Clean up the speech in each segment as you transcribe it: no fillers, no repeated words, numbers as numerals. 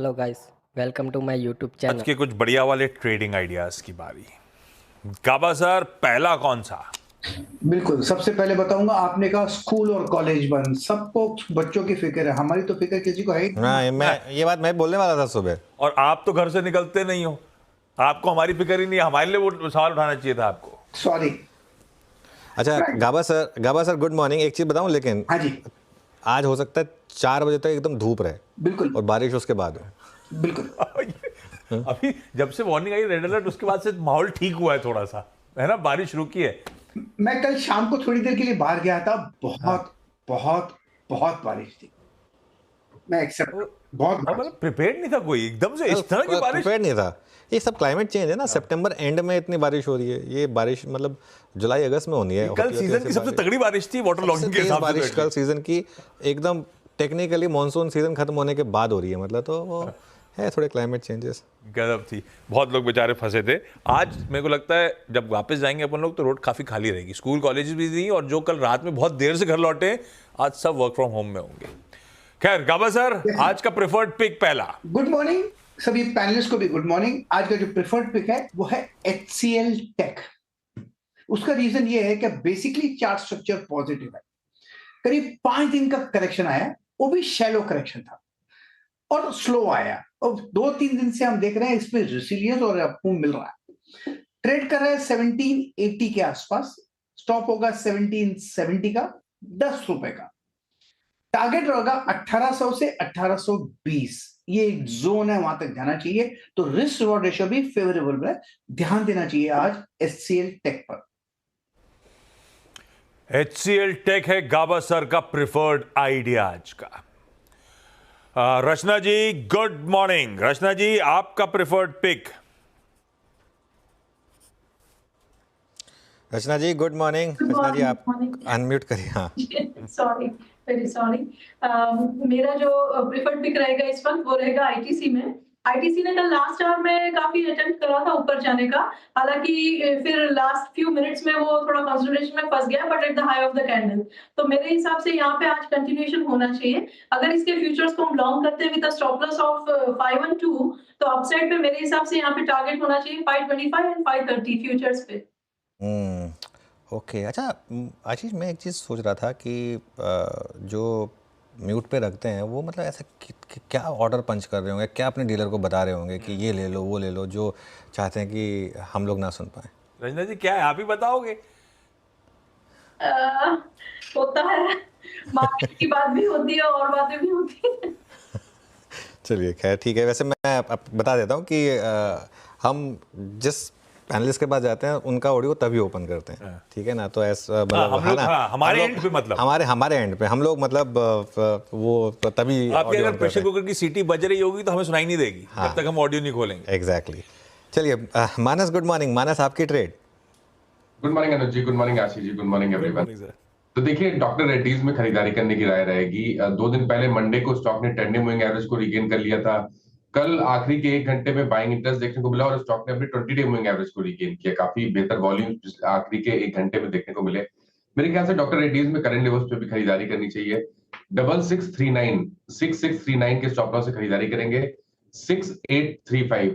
Hello guys, welcome to my YouTube आज channel. के कुछ बढ़िया वाले ट्रेडिंग आइडियाज की बारी। गाबा सर, पहला कौन सा? बिल्कुल, सबसे पहले बताऊंगा, आपने कहा स्कूल और कॉलेज बंद, सबको बच्चों की फिक्र है, हमारी तो फिक्र किसी को है ही नहीं। हाँ, मैं ये बात मैं बोलने वाला था सुबह। और आप तो घर से निकलते नहीं हो, आपको हमारी फिक्र ही नहीं है। हमारे लिए वो सवाल उठाना चाहिए था आपको। सॉरी। अच्छा गाबा सर गुड मॉर्निंग। एक चीज बताऊं, लेकिन हाँ जी, आज हो सकता है 4 बजे तक एकदम धूप रहे बिल्कुल और बारिश उसके बाद हो। बिल्कुल। अभी जब से वार्निंग आई रेड अलर्ट, उसके बाद से माहौल ठीक हुआ है थोड़ा सा, है ना, बारिश रुकी है। मैं कल शाम को थोड़ी देर के लिए बाहर गया था, बहुत बहुत बहुत बारिश थी। मैं एक्सेप्ट, बहुत और बारिश। मतलब प्रिपेयर्ड नहीं था कोई, एकदम से इस तरह की बारिश। प्रिपेयर नहीं था। ये सब क्लाइमेट चेंज है ना। सितंबर एंड में इतनी बारिश हो रही है। ये बारिश मतलब जुलाई अगस्त में होनी है। कल सीजन की सबसे तगड़ी बारिश थी वाटर लॉगिंग के हिसाब से। बारिश कल सीजन की एकदम टेक्निकली मॉनसून सीजन खत्म होने के बाद हो रही है, मतलब तो वो है थोड़े क्लाइमेट चेंजेस। गजब थी। बहुत लोग बेचारे फंसे थे। आज मेरे को लगता है जब वापस जाएंगे अपन लोग तो रोड काफी खाली रहेगी। स्कूल कॉलेज भी नहीं, और जो कल रात में बहुत देर से घर लौटे आज सब वर्क फ्रॉम होम में होंगे। खैर गाबा सर, आज का प्रेफर्ड पिक पहला। गुड मॉर्निंग सभी पैनलिस्ट को भी गुड मॉर्निंग। आज का जो प्रेफर्ड पिक है वो है HCL टेक। उसका रीजन ये है कि बेसिकली चार्ट स्ट्रक्चर पॉजिटिव है। करीब 5 दिन का करेक्शन आया, वो भी शैलो करेक्शन था और स्लो आया, और 2-3 दिन से हम देख रहे हैं इसमें रेसिलियंस और आपको मिल रहा है। ट्रेड कर रहा है 1780 के आसपास, स्टॉप होगा 1770 का, 10 रुपए का। टारगेट होगा 1800 से 1820, ये एक जोन है, वहां तक जाना चाहिए। तो रिस्क रिवॉर्ड रेशियो भी फेवरेबल है, ध्यान देना चाहिए आज HCL टेक पर। HCL टेक है गाबा सर का प्रिफर्ड आइडिया आज का। रचना जी गुड मॉर्निंग। रचना जी, आपका प्रिफर्ड पिक। रचना जी गुड मॉर्निंग। रचना जी आप अनम्यूट करिए। हाँ सॉरी, वेरी सॉरी। मेरा जो प्रेफर्ड पिक रहेगा इस वक्त वो रहेगा आईटीसी में। आईटीसी ने कल लास्ट आवर में काफी अटेम्प्ट करा था ऊपर जाने का, हालांकि फिर लास्ट फ्यू मिनट्स में वो थोड़ा कंसोलिडेशन में फंस गया, but at the high of the candle. तो मेरे हिसाब से यहाँ पे आज कंटिन्यूएशन होना चाहिए। अगर इसके फ्यूचर्स को हम लॉन्ग करते हैं विद स्टॉप लॉस ऑफ 512, तो अपसाइड पे मेरे हिसाब से यहाँ पे टारगेट होना चाहिए 525 एंड 530 फ्यूचर्स पे। ओके। अच्छा आशीष, मैं एक चीज़ सोच रहा था कि जो म्यूट पे रखते हैं वो मतलब ऐसा क्या ऑर्डर पंच कर रहे होंगे, क्या अपने डीलर को बता रहे होंगे कि ये ले लो वो ले लो, जो चाहते हैं कि हम लोग ना सुन पाए। रचना जी क्या है, आप ही बताओगे? होता है, मार्केट की बात भी होती है और बातें भी होती है। चलिए खैर ठीक है। वैसे मैं बता देता हूँ कि हम जिस पैनलिस्ट के पास जाते हैं उनका ऑडियो तभी ओपन करते हैं, ठीक है ना। तो ऐसा मतलब हमारे एंड पे, मतलब हमारे एंड पे हम लोग मतलब वो तभी आपके अगर प्रेशर कुकर की सीटी बज रही होगी तो हमें सुनाई नहीं देगी जब तक हम ऑडियो नहीं खोलेंगे। एग्जैक्टली। चलिए मानस गुड मॉर्निंग। मानस आपकी trade. Good morning Anuj ji, good morning Ashish ji, good morning everyone. तो देखिए, डॉक्टर रेड्डीज में खरीदारी करने की राय रहेगी। 2 दिन पहले मंडे को स्टॉक ने ट्रेंडिंग मूविंग एवरेज को रिगेन कर लिया था। कल आखिरी के 1 घंटे में बाइंग इंटरेस्ट देखने को मिला और स्टॉक ने अपनी 20 डे मूविंग एवरेज को रिगेन किया। काफी बेहतर वॉल्यूम आखिरी के 1 घंटे में देखने को मिले। मेरे ख्याल से डॉक्टर रेड्डीज में करंट लेवल्स पे भी खरीदारी करनी चाहिए। 6639 के स्टॉप लॉस से खरीदारी करेंगे। 6835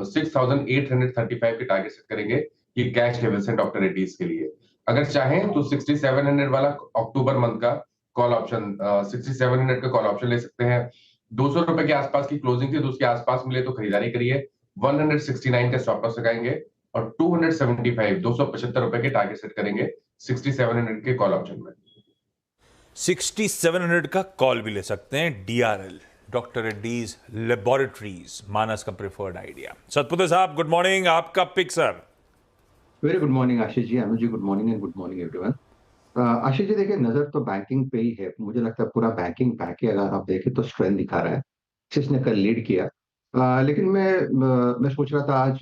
6835 के टारगेट सेट करेंगे। ये कैश लेवल्स हैं डॉक्टर रेड्डीज के लिए। अगर चाहें तो 6700 वाला अक्टूबर मंथ का कॉल ऑप्शन, 6700 का कॉल ऑप्शन ले सकते हैं। 200 रुपए के आसपास की क्लोजिंग थी, तो उसके आसपास मिले तो खरीदारी करिए। 169 का स्टॉप लॉस लगाएंगे और 275 रुपए के टारगेट सेट करेंगे 6700 के कॉल ऑप्शन में। 6700 का कॉल भी ले सकते हैं। DRL, doctor Reddy's laboratories, Manas का प्रेफर्ड आइडिया। सतपुते साहब गुड मॉर्निंग, आपका pick sir. Very good morning Ashish ji, Anuj ji good morning and good morning everyone. Ashish ji देखिए, नजर तो बैंकिंग पे ही है। मुझे लगता है पूरा बैंकिंग पैक ही अगर आप देखें तो स्ट्रेंथ दिखा रहा है, जिसने कल लीड किया। लेकिन मैं सोच रहा था आज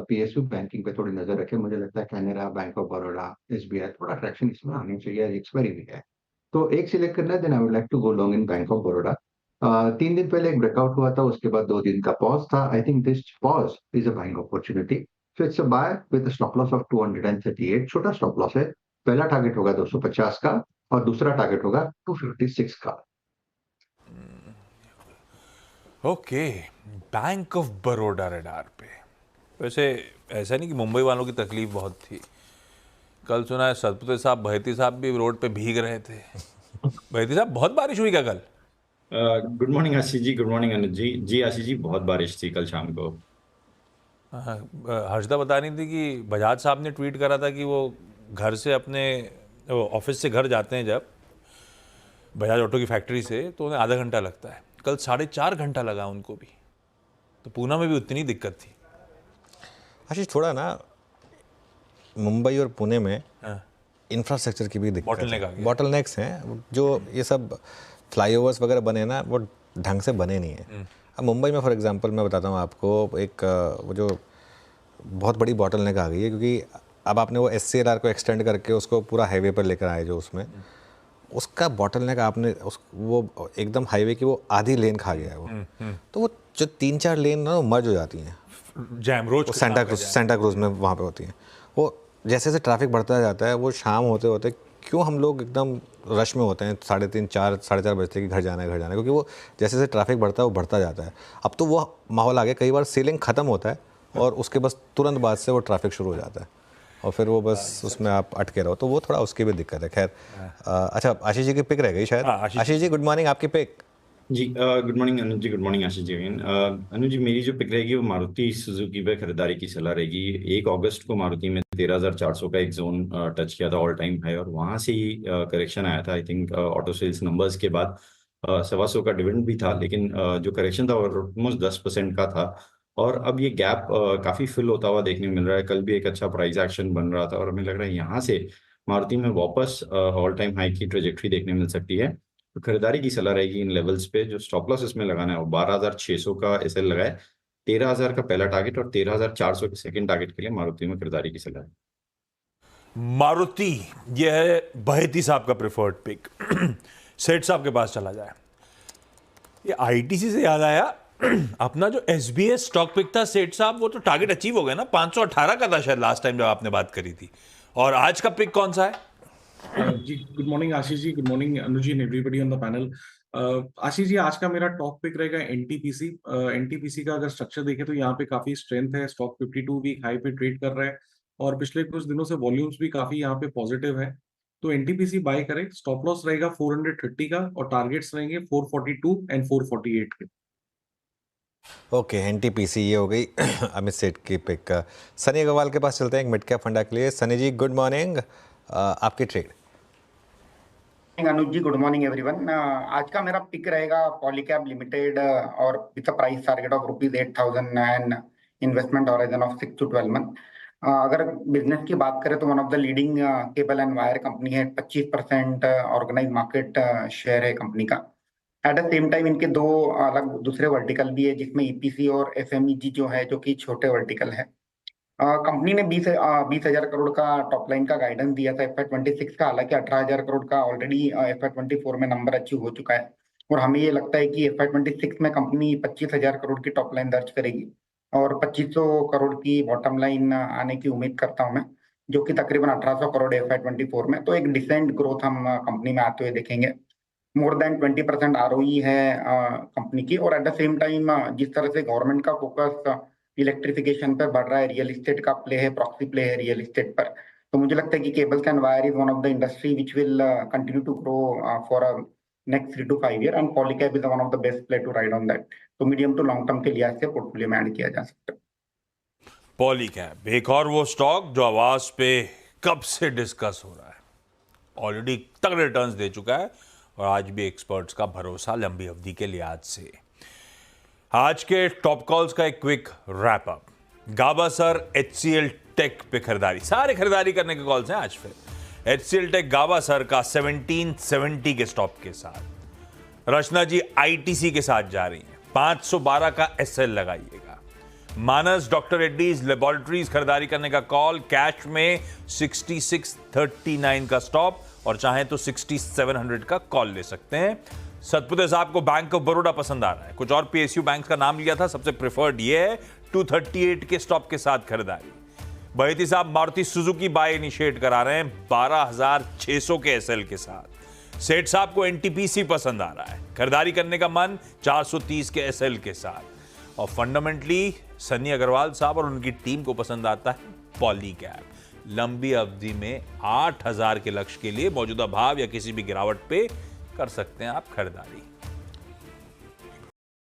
PSU बैंकिंग पे थोड़ी नजर रखें। मुझे लगता है Canara bank of Baroda, SBI, थोड़ा ट्रैक्शन इसमें आनी चाहिए। एक्सपायरी भी है तो एक सिलेक्ट करना है, then I would like to go long in Bank of Baroda. 3 दिन पहले एक ब्रेकआउट हुआ था, उसके बाद 2 दिन का पॉज था। I think this pause is a buying opportunity. So it's a buy with a stop loss of 238। छोटा स्टॉप लॉस है। पहला टारगेट होगा 250 का और दूसरा टारगेट होगा 256 का। Okay, bank of Baroda radar पे। वैसे ऐसा नहीं कि मुंबई वालों की तकलीफ बहुत थी। कल सुना है सतपुते साहब, बहती साहब भी रोड पे भीग रहे थे। बहती साहब, बहुत बारिश हुई क्या कल? Good morning Ashish ji, good morning Anuj जी। जी आशीष जी, बहुत बारिश थी कल शाम को। हाँ, हर्षदा बता रही थी कि बजाज साहब ने ट्वीट करा था कि वो घर से अपने ऑफिस से घर जाते हैं जब बजाज ऑटो की फैक्ट्री से, तो उन्हें आधा घंटा लगता है। कल 4.5 घंटा लगा उनको भी। तो पूना में भी उतनी दिक्कत थी। आशीष, थोड़ा ना मुंबई और पुणे में हाँ, इंफ्रास्ट्रक्चर की भी दिक्कत Bottleneck आ गया। बॉटलनेक्स हैं। जो ये सब फ्लाईओवर्स वगैरह बने ना, वो ढंग से बने नहीं है। अब मुंबई में फॉर एग्जांपल मैं बताता हूँ आपको, एक वो जो बहुत बड़ी बॉटलनेक आ गई है, क्योंकि अब आपने वो SCLR को एक्सटेंड करके उसको पूरा हाईवे पर लेकर आए, जो उसमें उसका बॉटलनेक आपने वो एकदम हाईवे की वो आधी लेन खा गया है वो। तो वो जो 3-4 लेन ना वो मर्ज हो जाती हैं, जैम रोज वो सेंटा क्रूज में वहाँ पे होती हैं। वो जैसे जैसे ट्रैफिक बढ़ता जाता है, वो शाम होते होते क्यों हम लोग एकदम रश में होते हैं, 3:30, 4, 4:30 बजते कि घर जाना है, क्योंकि वो जैसे जैसे ट्रैफिक बढ़ता है वो बढ़ता जाता है। अब तो वो माहौल आ गया, कई बार सीलिंग ख़त्म होता है और उसके बस तुरंत बाद से वो ट्रैफिक शुरू हो जाता है और फिर वो बस उसमें आप अटके रहो, तो वो थोड़ा उसकी भी दिक्कत है। खैर, अच्छा, आशीष जी की पिक रह गई शायद। आशीष जी, गुड मॉर्निंग, आपकी पिक। जी good morning Anuj ji, good morning Ashish ji. Anuj जी, मेरी जो पिक रहेगी वो मारुति सुजुकी पे खरीदारी की सलाह रहेगी। 1 अगस्त को मारुति में 13,400 का एक जोन टच किया था, ऑल टाइम हाई, और वहां से ही करेक्शन आया था। I think auto sales numbers के बाद 125 का डिविडेंड भी था, लेकिन जो करेक्शन था वो ऑलमोस्ट 10% का था। और अब ये गैप काफी फिल होता हुआ देखने को मिल रहा है। कल भी एक अच्छा प्राइस एक्शन बन रहा था और हमें लग रहा है यहाँ से मारुति में वापस ऑल टाइम हाई की ट्रेजेक्ट्री देखने मिल सकती है। तो खरीदारी की सलाह रहेगी इन लेवल्स पे। जो स्टॉप लॉस इसमें लगाना है वो 12,600 का SL लगाए, 13,000 का पहला टारगेट और 13,400 के सेकंड टारगेट के लिए मारुति में खरीदारी की सलाह है। मारुति, यह है बहेती साहब का प्रेफर्ड पिक। सेठ साहब के पास चला जाए। ये ITC से याद आया, अपना जो SBS स्टॉक पिक था सेठ साहब, वो तो टारगेट अचीव हो गया ना। 518 का था शायद लास्ट टाइम जब आपने बात करी थी। और आज का पिक कौन सा है? जी good morning Ashish ji, good morning Anuj ji and everybody on the panel. Ashish ji, आज का मेरा टॉप पिक रहेगा NTPC। NTPC का अगर स्ट्रक्चर देखें तो यहाँ पे काफी स्ट्रेंथ है। स्टॉक 52 वीक हाई पे ट्रेड कर रहा है और पिछले कुछ दिनों से वॉल्यूम्स भी काफी यहाँ पे पॉजिटिव है, तो NTPC बाय करें। स्टॉप लॉस रहेगा 430 का और टारगेट्स रहेंगे 442 एंड 448 के। ओके, NTPC ये हो गई अमित सेठ की पिक। सनी अग्रवाल के पास चलते हैं एक मिड कैप फंडा के लिए। सनी जी, गुड मॉर्निंग, आपकी ट्रेड। अनुज जी, गुड मॉर्निंग एवरीवन। आज का मेरा पिक रहेगा पॉलीकैब लिमिटेड और with a price target of ₹8,000 and investment horizon of 6 to 12 month. अगर बिजनेस की बात करें तो one of the leading cable and wire company है। 25% ऑर्गेनाइज मार्केट शेयर है कंपनी का। एट द सेम टाइम इनके 2 अलग दूसरे वर्टिकल भी है, जिसमें EPC और FMEG जो है, जो कि छोटे वर्टिकल है। कंपनी ने 20,000 करोड़ का टॉप लाइन का गाइडेंस दिया था FY26 का। हालांकि 18,000 करोड़ का ऑलरेडी FY24 में नंबर अचीव हो चुका है और हमें ये लगता है कि FY26 में कंपनी 25,000 करोड़ की टॉप लाइन दर्ज करेगी और 2,500 करोड़ की बॉटम लाइन आने की उम्मीद करता हूं मैं, जो कि तकरीबन 1,800 करोड़ FY24 में। तो एक डिसेंट ग्रोथ हम कंपनी में आते हुए देखेंगे। मोर देन 20% ROE है कंपनी की। और एट द सेम टाइम जिस तरह से गवर्नमेंट का फोकस इलेक्ट्रिफिकेशन पर बढ़ रहा है, रियल एस्टेट का प्ले है, प्रॉक्सी प्ले है रियल एस्टेट पर, तो मुझे लगता है कि cables and wire is one of the industry which will continue to grow for next 3 to 5 year and Polycab is one of the best play to ride on that. तो medium to long term के लिहाज से portfolio में add किया जा सकता है। पॉलीकैब एक और वो स्टॉक जो आवाज पे कब से डिस्कस हो रहा है, ऑलरेडी तगड़े रिटर्न्स दे चुका है और आज भी एक्सपर्ट्स का भरोसा लंबी अवधि के लिहाज से। आज के टॉप कॉल्स का एक क्विक रैप अप। गाबा सर HCL टेक पे खरीदारी, सारे खरीदारी करने के कॉल्स हैं आज। फिर HCL टेक गाबा सर का 1770 के स्टॉप के साथ। रचना जी ITC के साथ जा रही हैं, 512 का SL लगाइएगा। मानस डॉक्टर रेड्डीज लेबोरेटरीज खरीदारी करने का कॉल, कैश में 6639 का स्टॉप और चाहें तो 6700 का कॉल ले सकते हैं। सतपुते साहब को बैंक ऑफ बड़ौदा पसंद आ रहा है, कुछ और PSU बैंक्स का नाम लिया था, सबसे प्रेफर्ड ये है। 238 के स्टॉप के साथ खरीदारी। बहेती साहब मारुति सुजुकी बाय इनिशिएट करा रहे हैं 12,600 के SL के साथ। सेठ साहब को एनटीपीसी पसंद आ रहा है, खरीदारी करने का मन 430 के एसएल के साथ, और फंडामेंटली सन्नी अग्रवाल साहब और उनकी टीम को पसंद आता है पॉलीकैब। लंबी अवधि में 8000 के लक्ष्य के लिए मौजूदा भाव या किसी भी गिरावट पे कर सकते हैं आप खरीदारी।